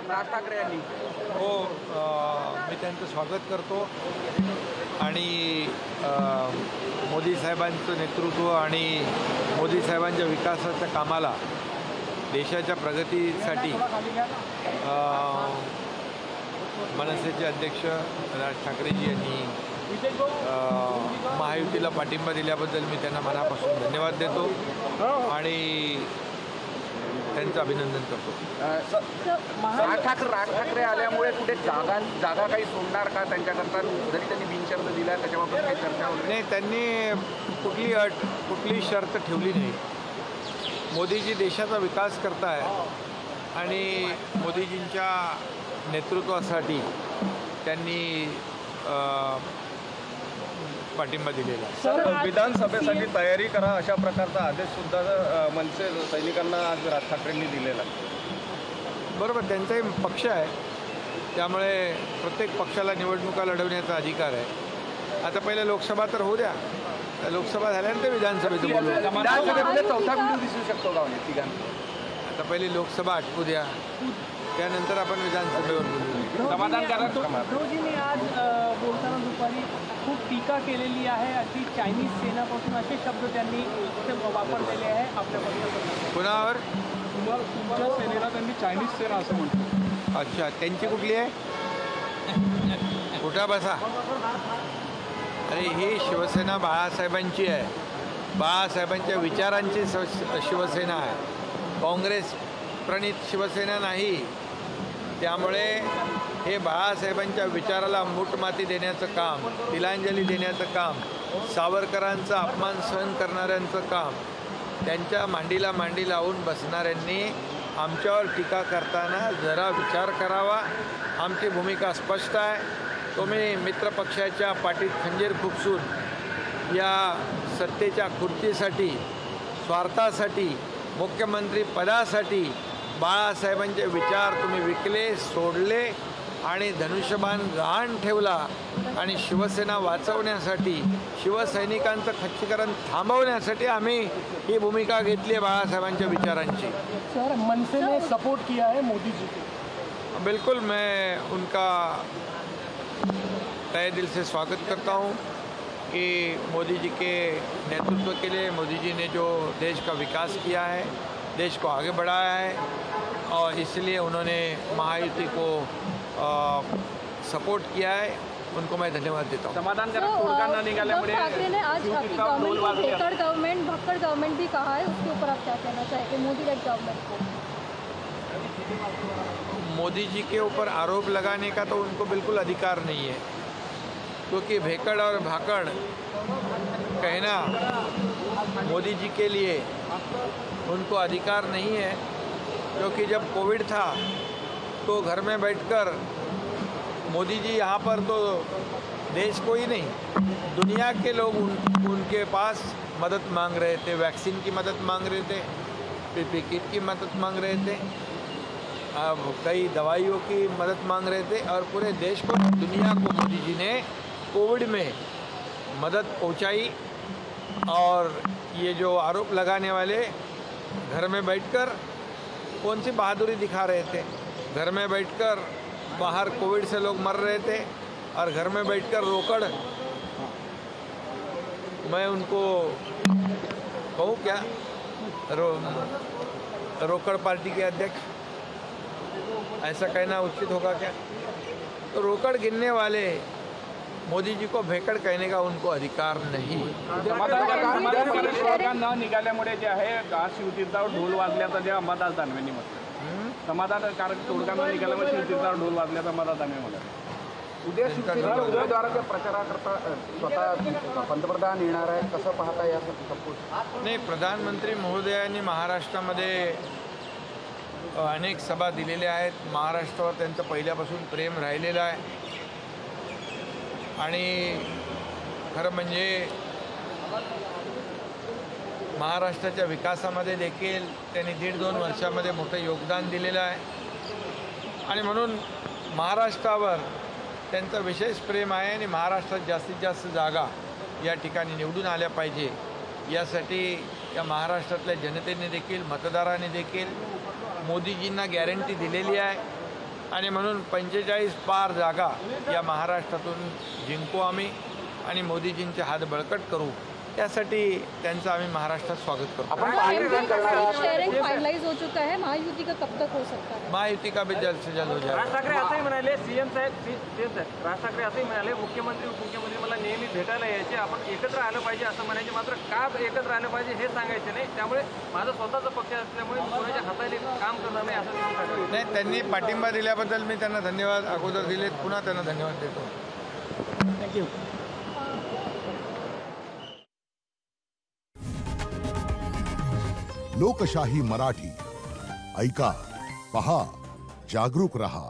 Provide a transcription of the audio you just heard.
राज ठाकरे यांनी. हो, मी त्यांचं स्वागत करतो आणि मोदी साहेबांचं नेतृत्व आणि मोदी साहेबांच्या विकासाच्या कामाला देशाच्या प्रगतीसाठी मनसेचे अध्यक्ष राज ठाकरेजी यांनी महायुतीला पाठिंबा दिल्याबद्दल मी त्यांना मनापासून धन्यवाद देतो आणि त्यांचं अभिनंदन करतो. राज ठाकरे आल्यामुळे कुठे जागा काही सोडणार का त्यांच्याकरता, जरी त्यांनी बिनशर्त दिला त्याच्याबाबत काही चर्चा वगैरे? नाही, त्यांनी कुठली शर्त ठेवली नाही. मोदीजी देशाचा विकास करताय आणि मोदीजींच्या नेतृत्वासाठी त्यांनी पाठिंबा दिलेला. सर, विधानसभेसाठी तयारी करा अशा प्रकारचा आदेश सुद्धा मनसे सैनिकांना आज राज ठाकरेंनी दिलेला. बरोबर, त्यांचाही पक्ष आहे, त्यामुळे प्रत्येक पक्षाला निवडणुका लढवण्याचा अधिकार आहे. आता पहिले लोकसभा तर होऊ द्या, लोकसभा झाल्यानंतर विधानसभेचं बोलू. विधानसभेमध्ये चौथा व्हिडिओ दिसू शकतो का तिघांना? आता पहिली लोकसभा आटपू द्या, त्यानंतर आपण विधानसभेवर बोलू. उद्धवजींनी आज बोलताना दुपारी खूप टीका केलेली आहे. अशी चायनीज सेनापासून असे शब्द त्यांनी वापरलेले आहे आपल्या पक्षाकडून. कुणावर? तुमच्या सेनेला त्यांनी चायनीज सेना असं म्हणतो. अच्छा, त्यांची कुठली आहे? कुठं बसा. अरे, ही शिवसेना बाळासाहेबांची आहे, बाळासाहेबांच्या विचारांची शिवसेना आहे, काँग्रेस प्रणित शिवसेना नाही. त्यामुळे हे बाळासाहेबांच्या विचाराला मूठमाती देण्याचं काम, तिलांजली देण्याचं काम, सावरकरांचा अपमान सहन करणाऱ्यांचं काम, त्यांच्या मांडीला मांडी लावून बसणाऱ्यांनी आमच्यावर टीका करताना जरा विचार करावा. आमची भूमिका स्पष्ट आहे. तुम्ही मित्रपक्षाच्या पाठीत खंजीर खुपसून या सत्तेच्या खुर्चीसाठी, स्वार्थासाठी, मुख्यमंत्री पदासाठी बाळासाहेबांचे विचार तुम्ही विकले, सोडले आणि धनुष्यबाण गहाण ठेवला आणि शिवसेना वाचवण्यासाठी, शिवसैनिकांचं खच्चीकरण थांबवण्यासाठी आम्ही ही भूमिका घेतली आहे बाळासाहेबांच्या विचारांची. सर, मनसे ने सपोर्ट किया है मोदी जी को. बिल्कुल, मैं उनका तहे दिल से स्वागत करता हूँ कि मोदी जी के नेतृत्व के लिए मोदी जी ने जो देश का विकास किया है, देश को आगे बढ़ाया है और इसलिए उन्होंने महायुति को सपोर्ट किया है. उनको मैं धन्यवाद देता हूँ. समाधानकारक तोडगा न निघाल्यामुळे ठाकरे ने आज आपकी गवर्नमेंट को भक्कड़ गवर्नमेंट भी कहा है, उसके ऊपर आप क्या कहना चाहेंगे मोदी लेड गवर्नमेंट को? मोदी जी के ऊपर आरोप लगाने का तो उनको बिल्कुल अधिकार नहीं है, क्योंकि भेकड़ और भाकड़ कहना मोदी जी के लिए उनको अधिकार नहीं है. क्योंकि जब कोविड था तो घर में बैठकर मोदी जी यहाँ पर तो देश को ही नहीं, दुनिया के लोग उनके पास मदद मांग रहे थे, वैक्सीन की मदद मांग रहे थे, पीपी किट की मदद मांग रहे थे, अब कई दवाइयों की मदद मांग रहे थे और पूरे देश को, दुनिया को मोदी जी ने कोविड में मदद पहुंचाई. और ये जो आरोप लगाने वाले घर में बैठकर कौन सी बहादुरी दिखा रहे थे? घर में बैठकर, बाहर कोविड से लोग मर रहे थे और घर में बैठकर रोकड़. मैं उनको कहूँ क्या, रोकड़ पार्टी के अध्यक्ष, ऐसा कहना उचित होगा क्या? तो रोकड़ गिनने वाले मोदी जी को भेकड़ कहने का उनको अधिकार नहीं. समाधानकारक न निघाल्यामुळे जे आहे शिवतीर्थावर ढोल वाजल्याचा जे अंबादास दानवेंनी म्हटलं, समाधानकारक तोडगा न निघाल्यामुळे शिवतीर्थावर ढोल वाजल्याचा अंबादास दानवे म्हणाले. उद्या शिवसेनेच्या उमेदवाराच्या प्रचाराकरता स्वतः पंतप्रधान येणार आहे, कसं पाहता या सपोर्ट? नाही, प्रधानमंत्री महोदयांनी महाराष्ट्रामध्ये अनेक सभा दिलेल्या आहेत. महाराष्ट्रावर त्यांचं पहिल्यापासून प्रेम राहिलेलं आहे आणि खरं म्हणजे महाराष्ट्राच्या विकासामध्ये देखील त्यांनी 1.5-2 वर्षामध्ये मोठं योगदान दिलेलं आहे आणि म्हणून महाराष्ट्रावर त्यांचं विशेष प्रेम आहे आणि महाराष्ट्रात जास्तीत जास्त जागा या ठिकाणी निवडून आल्या पाहिजे यासाठी या महाराष्ट्रातल्या जनतेने देखील, मतदारांनी देखील मोदीजींना गॅरंटी दिलेली आहे आणि म्हणून 45 पार जागा या महाराष्ट्रातून जिंकू आम्ही आणि मोदीजींचे हात बळकट करू, यासाठी त्यांचं आम्ही महाराष्ट्रात स्वागत करतो. शेयरिंग फाइनलाइज हो चुका है, महायुति का कब तक हो सकता है? महायुति का भी जल्द से जल्द हो जाएगा. राज ठाकरे असंही म्हणाले, सीएम साहेब राज ठाकरे असंही म्हणाले, मुख्यमंत्री उपमुख्यमंत्री मला नेहमी भेटायला यायचे, आपण एकत्र आलं पाहिजे असं म्हणायचे, मात्र का एकत्र आलं पाहिजे हे सांगायचे नाही. त्यामुळे माझा स्वतःचा पक्ष असल्यामुळे कोणाच्या हाताने काम करणार नाही असं ते म्हणाले. नाही, त्यांनी पाठिंबा दिल्याबद्दल मी त्यांना धन्यवाद अगोदर दिलेत, पुन्हा त्यांना धन्यवाद देतो. थँक्यू. लोकशाही मराठी ऐका, पहा, जागरूक रहा.